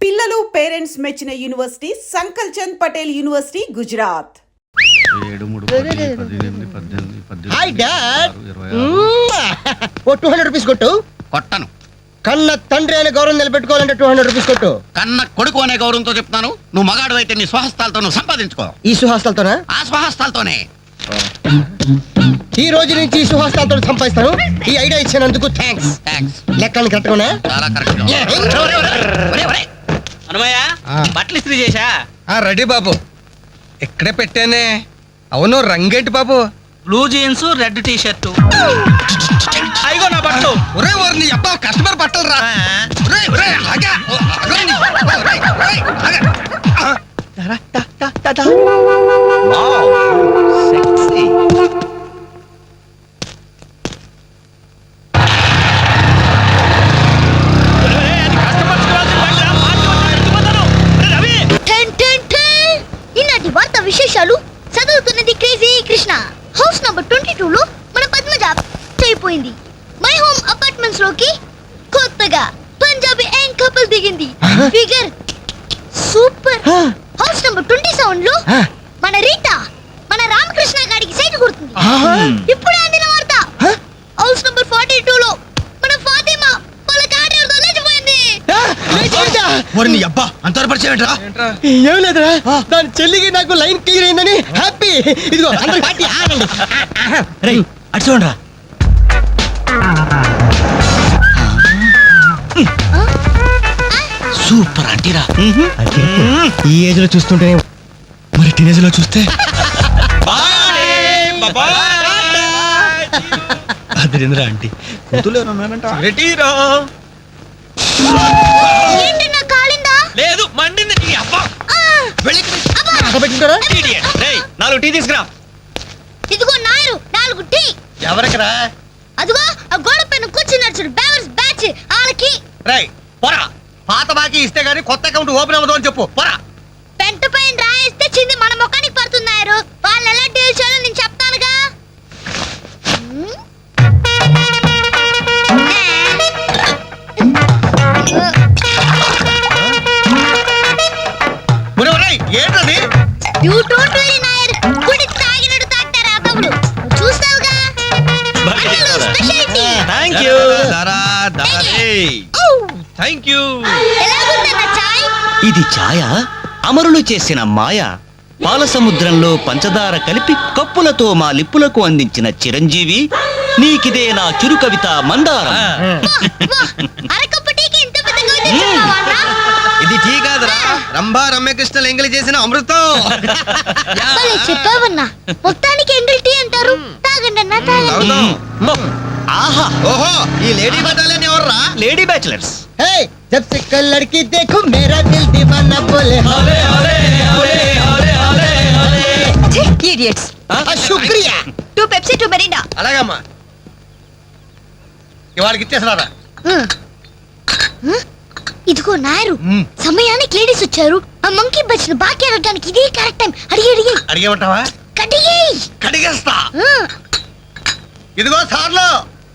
పిల్లలు పేరెంట్స్ మెచ్చిన university Sankalchand Patel university Gujarat. Hi dad, ఓ 200 రూపీస్ కొట్టు. కొట్టను. కన్న తండ్రి అనే గౌరవం నిలబెట్టుకోవాలంటే 200 రూపీస్ కొట్టు. కన్న కొడుకు అనే గౌరవంతో చెప్తాను. నువ్వు మగాడు అయితే నీ స్వహస్తాలతో నువ్వు సంపాదించుకో. ఈ సుహాస్తాలతోనా? ఆ స్వహస్తాలతోనే. ఈ రోజు నుంచి ఈ సుహాస్తాలతో సంపాదిస్తాను. ఈ ఐడియా ఇచ్చినందుకు థ్యాంక్స్. లెక్కలు కరెక్ట్గానే? చాలా కరెక్ట్. అనుమయ్య, బట్టలు ఇస్త్రీ చేశా? రెడీ బాబు, ఇక్కడే పెట్టానే. అవును, రంగేంటి బాబు? Blue jeans, red T shirt. అయిగో నా బట్టలు. ఒరే ఒరే, నీ అబ్బా కస్టమర్ బట్టలు రా. ఈనాటి వార్త విశేషాలు చదువుతున్నది క్రేజీ కృష్ణ. హౌస్ నంబర్ 22 లో మన పద్మజ అయిపోయింది. మై హోమ్ అపార్ట్మెంట్స్ లోకి కొత్తగా పంజాబీ యాంగ్ కపుల్ దిగింది. Figure super. హౌస్ నంబర్ 27 లో మన రీటా మన రామకృష్ణ గారికి సైట్ కొడుతుంది. ఇప్పుడు అందిన వార్త హౌస్ నంబర్ 42 లో మన ఫాతిమా వాళ్ళ కాటేరుతో లేచిపోయింది. ఏం లేదురా, దాని చెల్లికి నాకు లైన్ క్లియర్ అయిందని హ్యాపీ. ఇదిగో అందరి పార్టీ ఆగండి. అటు చూడరా. సూపర్ అంటీరా. ఈ ఏజ్ లో చూస్తుంటే మరి టీనేజ్ లో చూస్తే అదిరింద్రా ఆంటీ. ఏంటన్నా కాలిందా? లేదు, మండింది. నీ అబ్బా. పెట్టింటారా? రేయ్, 4 టీ తీసుకురా. ఇదిగో నాయరు 4 టీ. ఎవరికరా? అదిగో ఆ గోడ పైన కూర్చున్నాడు చూడు, బేవర్స్ బ్యాచ్ వాళ్ళకి. రేయ్ పోరా, పాత బాకీ ఇస్తే గానీ కొత్త అకౌంట్ ఓపెన్ అవ్వదు అని చెప్పు. పోరా. పెంట పైన రాయిస్తే చింది మన ముఖానికి పడుతున్నారు. వాళ్ళు ఎలా డీల్ చేయాలో నేను చెప్తానుగా. ఏంటది? యూ డోంట్ వరీ నాయర్, గుడి తాగినట్టు తాగుతారు ఆ తమ్ముడు. చూస్తావుగా speciality. Thank you. Thank you. ఎలాగుందన్న చాయ్? ఇది ఛాయ అమరులు చేసిన మాయ. పాల సముద్రంలో పంచదార కలిపి కప్పులతో మా లిప్పులకు అందించిన చిరంజీవి, నీకిదే నా చురు కవిత మందారం. అరకప్పు టీకి ఇంత పెద్ద కవిత చెప్పావా అన్నా? ఇది టీ కాదురా, రంభా రమ్యకృష్ణలు ఎంగిలి చేసిన అమృతం. భలే చెప్పావన్నా. మొత్తానికి ఎంగిల్ టీ అంటారు. తాగండి అన్నా, తాగండి. ఆహా, ఓహో, ఈ లేడీ బటాలియన్ ఎవర్రా? Lady bachelors. हे जब से कल लड़की देखो मेरा दिल दीवाना बोले హోలే హోలే హోలే హోలే హోలే హోలే. Idiots. शुक्रिया. 2 Pepsi 2 Mirinda. అలాగమ్మా, ఇవాళకి ఇచ్చేసినారా? ఇదిగో నాయరు, సమయానికి లేడీస్ వచ్చారు. ఆ మంకీ బచ్చిన బాకీ అడగడానికి ఇదే కరెక్ట్ టైం. అడిగి అడిగేమంటావా? కడిగేస్తా. ఇదిగో సార్లు,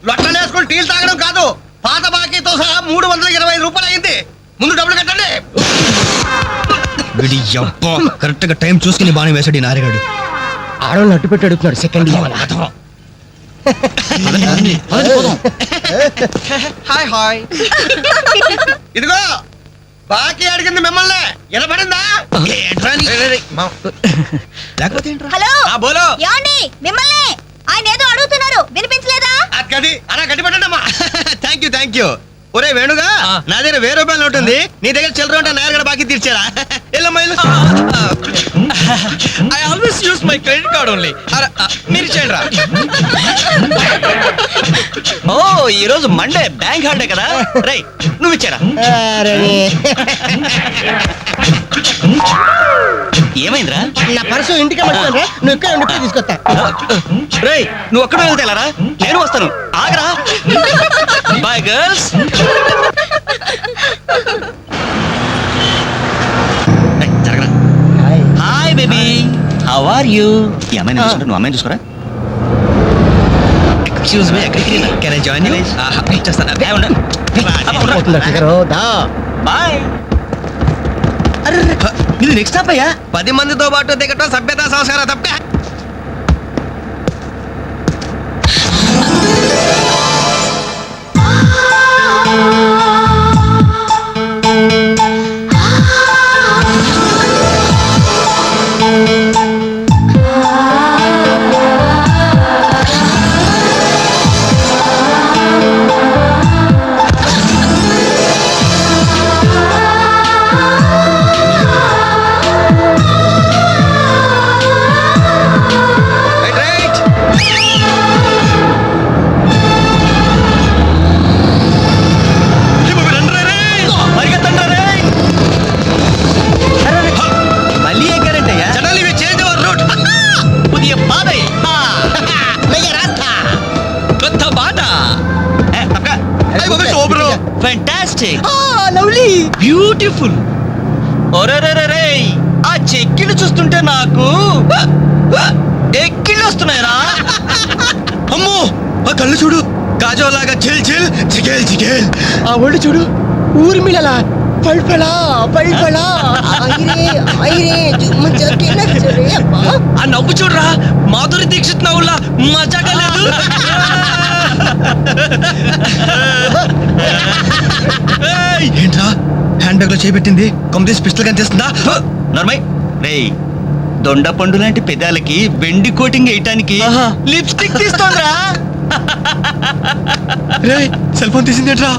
లొట్టలు వేసుకుని టీలు తాగడం కాదు, పాత బాకీతో సహా 325 రూపాయలు అయింది. ముందు డబ్బులు కట్టండి. కరెక్ట్ గా టైం చూసుకుని బాగా వేసాడు ఈ నారిగాడు. ఆడవాళ్ళు అట్టు పెట్టి అడుగుతున్నాడు. Second hi hi. ఇదిగో బాకీ అడిగింది మిమ్మల్ని, వినపడిందా? లేకపోతే ఏంట్రా? హలో, బోలో. ఏమండి మిమ్మల్ని ఆయన ఏదో అడుగుతున్నారు, వినిపించలేదా? అది అలా గట్టి పెట్టండి అమ్మా. Thank you. ఒరే వేణుగా, నా దగ్గర 1000 రూపాయలు ఉంటుంది. నీ దగ్గర చిల్లర ఉంటే నేరుగా బాకీ తీర్చారా? I always use my credit card only. మీరు చేయండి రా. ఓ, ఈ రోజు మండే బ్యాంక్ హాలిడే కదా. రై, నువ్వు ఇచ్చారా? ఏమైందిరా? నా పర్సు ఇంటికి మర్చిపోయాను. నువ్వు ఇక్కడ ఉండి తీసుకొస్తా. రేయ్, నువ్వు ఒక్కడే వెళ్తేలారా? నేను వస్తాను, ఆగరా. Bye girls. జరగరా. Hi baby, how are you? ఈ అమ్మాయిని చూసుకుంటా, నువ్వు అమ్మాయిని చూసుకోరా. ఎక్స్క్యూజ్ మీ, ఎక్కడికి? Can I join you? ఇచ్చేస్తాను. బాయ్. ఇది నెక్స్ట్ స్టాప్ అయ్యా. 10 మందితో పాటు దిగటం సభ్యత సంస్కారం తప్ప. మళ్ళీ ఎక్కారంటయ్యా. పుదియ పాదే కొత్త బాట ఫ్యాంటాస్టిక్ లవ్లీ. బ్యూటిఫుల్. ఒరేరేరే, ఆ చెక్కిలు చూస్తుంటే నాకు ఎక్కిళ్ళు వస్తున్నాయరా. అమ్మో ఆ కళ్ళు చూడు, కాజోలాగా చిల్ చిల్ చికేల్ చికేల్. ఆ ఒళ్ళు చూడు, ఊర్మిళలా పల్పలా పల్పలా. ఆ నవ్వు చూడరా, మాధురి దీక్షిత్ నవ్వులా మజాగా లేదు. ఏంట్రా హ్యాండ్ బ్యాగ్ లో చేపెట్టింది? కంప్లీట్ పిస్టల్ కనిపిస్తుందా? నర్మయ్ రేయ్, దొండ పండు లాంటి పెదాలకి వెండి కోటింగ్ వేయటానికి ఆహా. లిప్స్టిక్ తీస్తోందిరా. రేయ్ సెల్ ఫోన్ తీసిందేంట్రా?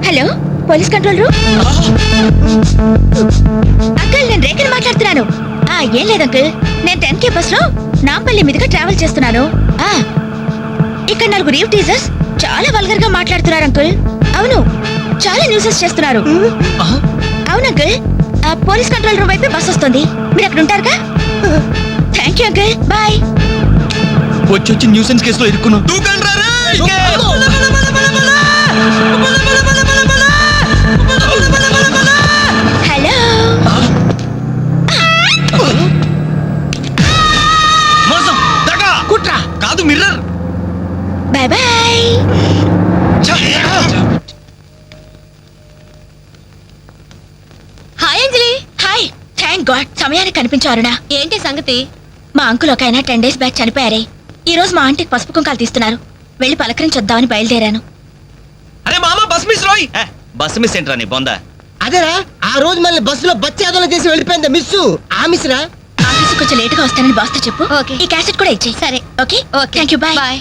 Hello, police control room. Uncle, నేను రేఖని మాట్లాడుతున్నాను. ఏం లేదు అంకుల్, నేను 10K బస్ లో నాంపల్లి మీదుగా ట్రావెల్ చేస్తున్నాను. ఇక్కడ 4 రీవ్ టీజర్స్ చాలా వల్గర్ గా మాట్లాడుతున్నారు అంకుల్. అవును, చాలా న్యూసెస్ చేస్తున్నారు. అవును అంకుల్, పోలీస్ కంట్రోల్ రూమ్ వైపు బస్ వస్తుంది. మీరు అక్కడ ఉంటారుగా? Thank you uncle, bye. వచ్చి న్యూసెన్స్ కేసులో ఇరుక్కున్నావు. హలో. మోసం, దగ, కుట్ర, కాదు mirror. Bye bye. Hi Anjali. Hi. Thank god సమయానికి కనిపించారునా. ఏంటి సంగతి? మా అంకుల్ ఒక ఆయన 10 days బ్యాక్ చనిపోయారే. ఈ రోజు మా ఆంటీకి పసుపు కుంకాలు తీస్తున్నారు. వెళ్ళి పలకరించొద్దామని బయలుదేరాను. అరే మామ, బస్ మిస్ రోయ్. బస్సు మిస్ ఏంట్రా నీ బొందా. అదేరా, ఆ రోజు మళ్ళీ బస్సులో బచ్చాదోళన చేసి వెళ్ళిపోయింది మిస్సు. ఆ మిస్రా ఆఫీస్ కొంచెం లేటుగా వస్తానని బాస్తో చెప్పు. ఈ క్యాసెట్ కూడా ఇచ్చేయి. సరే. Okay. Thank you. Bye bye.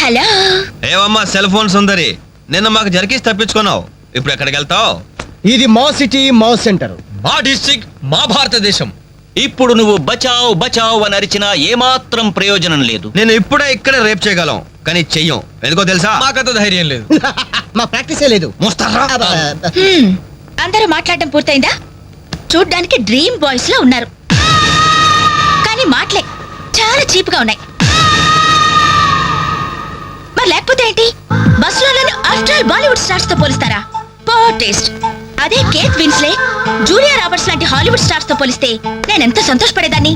Hello. ఏవమ్మా సెల్ ఫోన్ సుందరి, నిన్న మాకు జరికేసి తప్పించుకున్నావు. ఇప్పుడు ఎక్కడికి వెళ్తావు? ఇది మా సిటీ, మా సెంటర్. మా డిస్ట్రిక్ట్, మా భారతదేశం. ఇప్పుడు నువ్వు బచావ్ బచావ్ అని అరిచినా ఏమాత్రం ప్రయోజనం లేదు. నేను ఇప్పుడే ఇక్కడ రేప్ చేయగలం, కానీ చెయ్యం. ఎందుకో తెలుసా? మాకంత ధైర్యం లేదు. మా ప్రాక్టీసే లేదు. మోస్తారా? అందరూ మాట్లాడడం పూర్తయిందా? చూడ్డానికి డ్రీమ్ బాయ్స్ లో ఉన్నారు, కానీ మాటలే చాలా చీప్ గా ఉన్నాయి. మరి లేకపోతే ఏంటి? బస్సులో నన్ను ఆఫ్టర్ ఆల్ బాలీవుడ్ స్టార్స్ తో పోలిస్తారా? Poor taste. అదే కేత్ విన్స్లే, జూలియా రాబర్ట్స్ లాంటి హాలీవుడ్ స్టార్స్ తో పోలిస్తే నేను ఎంత సంతోషపడేదాన్ని.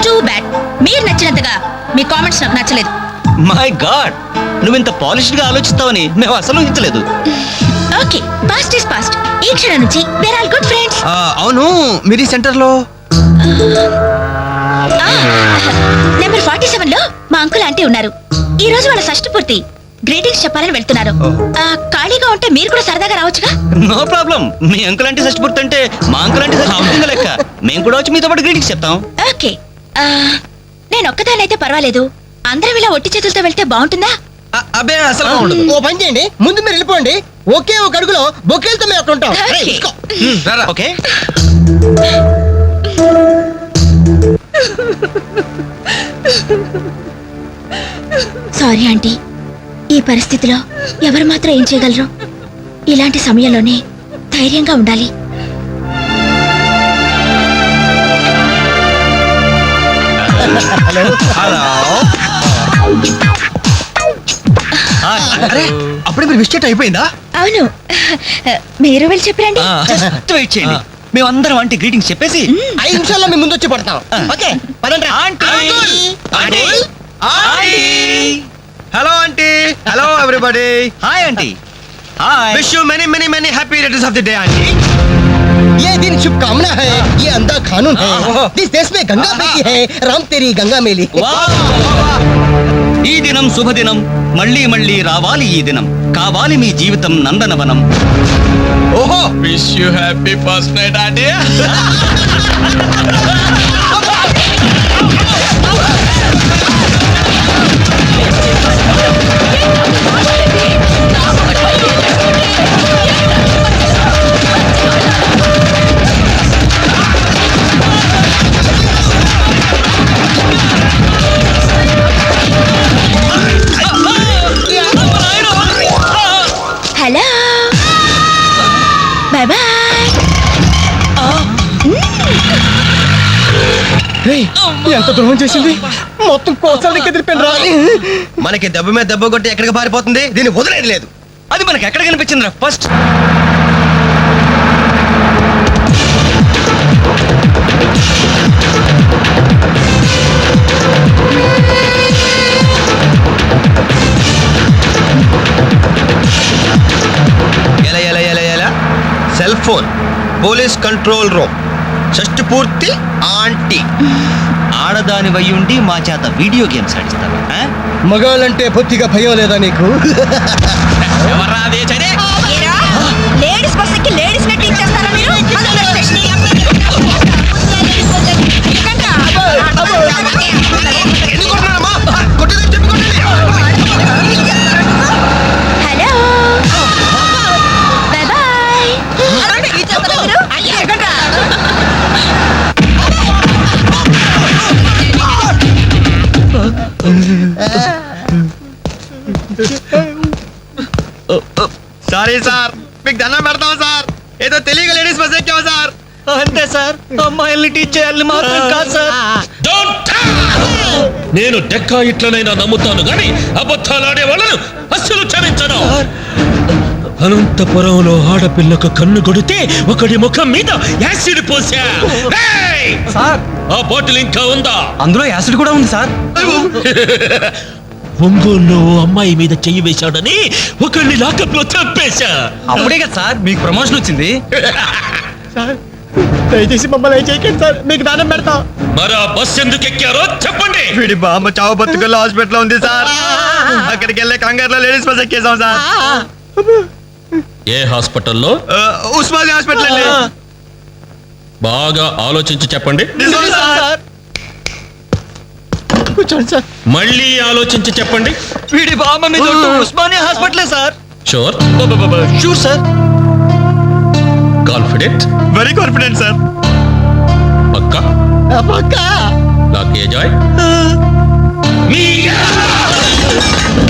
Too bad. మీరు నచ్చినంతగా మీ కామెంట్స్ నాకు నచ్చలేదు. మై గాడ్, నువ్వింత పాలిష్డ్ గా ఆలోచిస్తావని మేము అసలు ఊహించలేదు. Okay, past is past. ఈ క్షణం నుంచి వేర్ ఆల్ గుడ్ ఫ్రెండ్స్. అవును, మీరు ఈ సెంటర్ లో నెంబర్ 47 లో మా అంకుల్ ఆంటీ ఉన్నారు. ఈ రోజు వాళ్ళ షష్ఠి పూర్తి. గ్రీటింగ్స్ చెప్పాలని వెళ్తున్నారు. ఖాళీగా ఉంటే మీరు కూడా సరదాగా రావచ్చుగా. No problem. మీ అంకుల్ అంటే షష్టి అంటే మా అంకుల్ అంటే షష్టి లెక్క. మేము కూడా వచ్చి మీతో పాటు గ్రీటింగ్స్ చెప్తాం. ఓకే. నేను ఒక్కదానైతే పర్వాలేదు. అందరం ఇలా ఒట్టి చేతులతో వెళ్తే బాగుంటుందా? అబ్బే అసలు ఉండదు. ఓ పని చేయండి, ముందు మీరు వెళ్ళిపోండి. ఒకే ఒక అడుగులో బొక్కేలతో మేము అక్కడ ఉంటాం. Okay. రేయ్, ఇసుకో. ఓకే. సారీ ఆంటీ, ఈ పరిస్థితిలో ఎవరు మాత్రం ఏం చేయగలరు? ఇలాంటి సమయంలోనే ధైర్యంగా ఉండాలి. హలో. అరే అప్పుడే మీరు విష్ అయిపోయిందా? అవును మీరు వెళ్ళి చెప్పరండి. జస్ట్ వెయిట్ చేయండి, మేమందరం ఆంటీ గ్రీటింగ్స్ చెప్పేసి 5 నిమిషాల్లో మీ ముందు వచ్చి పడతాం. ఓకే పదండి. Hello aunty. Hello everybody. Hi aunty. Hi. Wish you many many many happy returns of the day aunty. ये दिन शुभकामना है, ये अंधा कानून है. इस देश में गंगा बेटी है, राम तेरी गंगा मेली. ఈ దినం శుభదినం, మళ్ళీ మళ్ళీ రావాలి ఈ దినం, కావాలి మీ జీవితం నందనవనం. ఓహో wish you happy first night aunty. Hello bye bye. ఎంత ద్రోహం చేసింది, మొత్తం కోసాలు కదిలిపోయిన రా. మనకి దెబ్బ మీద దెబ్బ కొట్టి ఎక్కడికి పారిపోతుంది, దీన్ని వదిలేదు లేదు. అది మనకి ఎక్కడ కనిపించిందిరా ఫస్ట్? ఎలా ఎలా ఎలా ఎలా cell phone, police control room, షష్టి పూర్తి ఆంటీ. ఆడదాని వయ్యుండి మా చేత వీడియో గేమ్స్ ఆడిస్తాను. మగాళ్ళంటే బొత్తిగా భయం లేదా నీకు? లేడీస్ బస్ ఎక్కి లేడీస్ నెట్ ఇచ్చేస్తారా మీరు? Hello bye bye. Sorry sir, మీకు దండం పెడతాం సార్. ఏదో తెలియక లేడీస్ బస్ ఎక్కాం సార్. అంతే సార్, అమ్మాయిల్ని టీచ్ చేయాలని మాత్రం కాదు సార్. నేను డెక్కా ఇట్లనైనా నమ్ముతాను గాని అబద్ధాలాడే వాళ్ళను అస్సలు క్షమించను. అనంతపురంలో ఆడపిల్లకు కన్ను కొడితే ఒకడి ముఖం మీద యాసిడ్ పోసా. సార్ ఆ బాటిల్ ఇంకా ఉందా? అందులో యాసిడ్ కూడా ఉంది సార్. ఒంగోలులో అమ్మాయి మీద చెయ్యి వేశాడని ఒకరిని లాకప్ లో చంపేశా. అప్పుడే కదా సార్ మీకు ప్రమోషన్ వచ్చింది. దయచేసి మమ్మల్ని చేయకండి సార్, మీకు దానం పెడతాం. మరి ఆ బస్ ఎందుకు ఎక్కారో చెప్పండి. వీడి బామ్మ చావు బతుకుల్లో హాస్పిటల్ ఉంది సార్. అక్కడికి వెళ్ళే కంగారులో లేడీస్ బస్ ఎక్కేసాం సార్. ఏ హాస్పిటల్లో? ఉస్మానియా హాస్పిటల్ అండి. బాగా ఆలోచించి చెప్పండి. నిజం సార్. కూర్చోండి సార్. మళ్ళీ ఆలోచించి చెప్పండి. వీడి బామ్మ మీద ఉస్మానియా హాస్పిటలే sir. Sure? Sure sir. Confident? Very confident sir. పక్కా? నాకే జాయ్.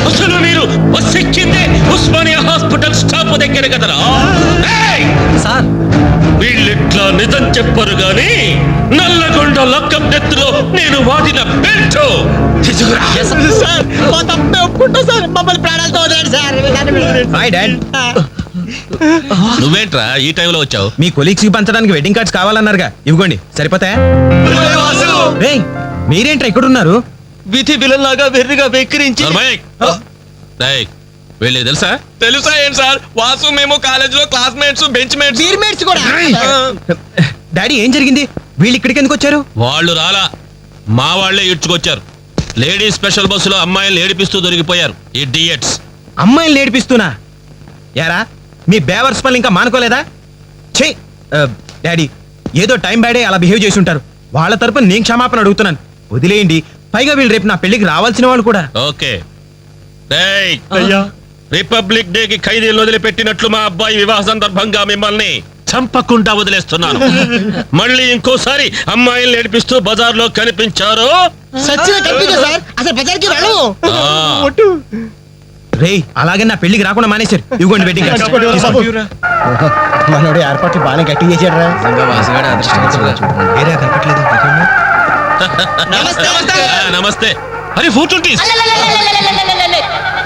అసలు మీరు బస్ ఎక్కిందే ఉస్మానియా హాస్పిటల్ స్టాప్ దగ్గర కదరా? సార్ వీళ్ళిట్లా నిజం చెప్పరు గాని నల్లగొండ లక్కం నెత్తులో నేను వాడిన బెల్ట్ తీసుకురా. సార్ మా తప్పే ఒప్పుకుంటా సార్, మమ్మల్ని ప్రాణాలతో వదిలేండి సార్. Hi dad. నువ్వేంట్రా ఈ టైంలో వచ్చావు? మీ కొలీగ్స్ కి పంచడానికి వెడ్డింగ్ కార్డ్స్ కావాలన్నారుగా, ఇవ్వండి సరిపోతాయా? రేయ్, మీరేంట్రా ఇక్కడ ఉన్నారు? విధి విలన్లాగా వెర్రిగా వెక్కిరించి వీళ్ళకి తెలుసా? తెలుసా ఏంటి సార్? వాసు మేము కాలేజ్ లో క్లాస్మేట్స్, బెంచ్ మేట్స్. మేట్స్ కూడా. డాడీ ఏం జరిగింది? వీళ్ళు ఇక్కడికి ఎందుకు వచ్చారు? వాళ్ళు రాలా, మా వాళ్లే ఇడ్చుకొచ్చారు. లేడీస్ స్పెషల్ బస్సులో అమ్మాయిలు ఏడిపిస్తూ దొరికిపోయారు ఈ డియట్స్. అమ్మాయిని ఏడిపిస్తున్నా? యారా మీ బేవర్స్ పనులు ఇంకా మానుకోలేదా? ఛీ డాడీ, ఏదో టైం బ్యాడే అలా బిహేవ్ చేసి ఉంటారు. వాళ్ళ తరపున నేను క్షమాపణ అడుగుతున్నాను, వదిలేయండి. పైగా వీళ్ళు రేపు నా పెళ్లికి రావాల్సిన వాళ్ళు కూడా. ఓకే. రిపబ్లిక్ డే కి ఖైదీలు వదిలిపెట్టినట్లు మా అబ్బాయి వివాహ సందర్భంగా మిమ్మల్ని చంపకుండా వదిలేస్తున్నాను. మళ్ళీ ఇంకోసారి అమ్మాయిలు ఏడిపిస్తూ బజార్ లో కనిపించారు రే, అలాగే నా పెళ్లికి రాకుండా మానేశారు. ఇవ్వండి వెడ్డింగ్ మనోడు ఏర్పాట్లు బాగానే గట్టి చేశాడు రా. నమస్తే. అరే ఫోటో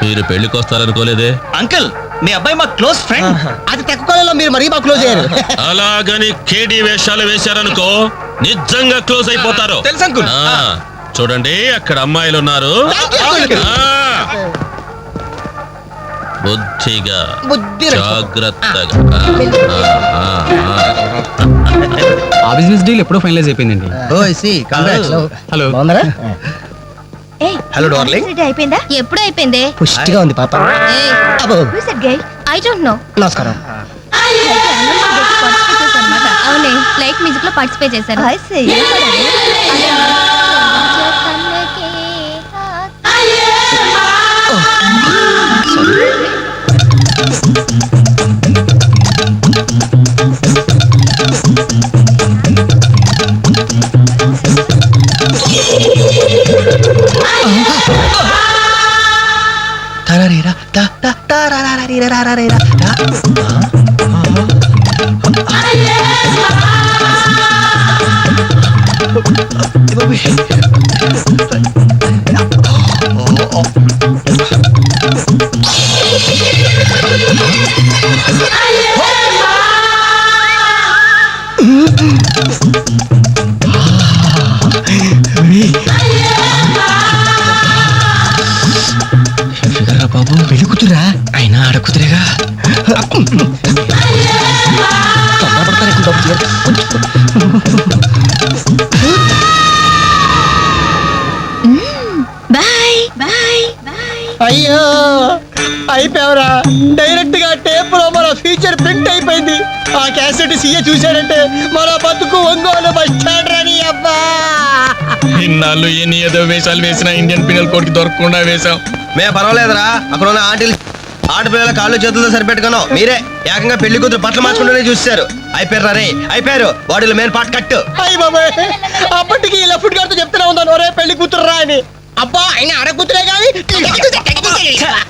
మీరు పెళ్లికి వస్తారనుకోలేదే. అంకుల్ మీ అబ్బాయి మా క్లోజ్ ఫ్రెండ్. అది తక్కువ మీరు మరీ బాగా క్లోజ్ అయ్యారు. అలాగని కేడి వేషాలు వేశారనుకో నిజంగా క్లోజ్ అయిపోతారు. తెలుసు అంకుల్. ఆ, చూడండి అక్కడ అమ్మాయిలు ఉన్నారు. ఆ, బుద్ధిగా జాగ్రత్తగా. ఆ బిజినెస్ డీల్ ఎప్పుడో ఫైనలైజ్ అయిపోయిందండి. హలో బాగున్నారా? Hello darling. అయిపోయిందా? ఎప్పుడు అయిపోయింది? పుష్టిగా ఉంది పాప. అబ్బో, ఐ డోంట్ నో. నమస్కారం. అవునే లైక్ మ్యూజిక్ లో పార్టిసిపేట్ చేశారు. బాబు పెళ్లి కూతురా అయినా ఆడకూతురేగా. Bye bye bye. అయ్యో అయిపోయావరా. డైరెక్ట్ గా టేప్ లో మన ఫీచర్ ప్రింట్ అయిపోయింది. ఆ క్యాసెట్ సీఏ చూశాడంటే మన బతుకు ఒంగోలు బస్ స్టాండ్ రాని. అబ్బా ఇన్నాళ్ళు ఎన్ని ఏదో వేషాలు వేసినా ఇండియన్ పీనల్ కోడ్ కి దొరకకుండా వేశాం. మేము పర్వాలేదురా, అక్కడ ఉన్న ఆంటీలు ఆడపిల్లల కాళ్ళు చేతులతో సరిపెట్టుకున్నాం. మీరే ఏకంగా పెళ్లి కూతురు బట్టలు మార్చుకుంటూనే చూస్తారు. అయిపోయారు రే, అయిపోయారు. బాడీలో మెయిన్ పార్ట్ కట్. అయ్యి బాబాయ్, అప్పటికి ఇలా ఫుడ్ గారితో చెప్తూనే ఉన్నాను ఒరే పెళ్లి కూతురు రా అని. అబ్బా అయినా ఆడకూతురే కానీ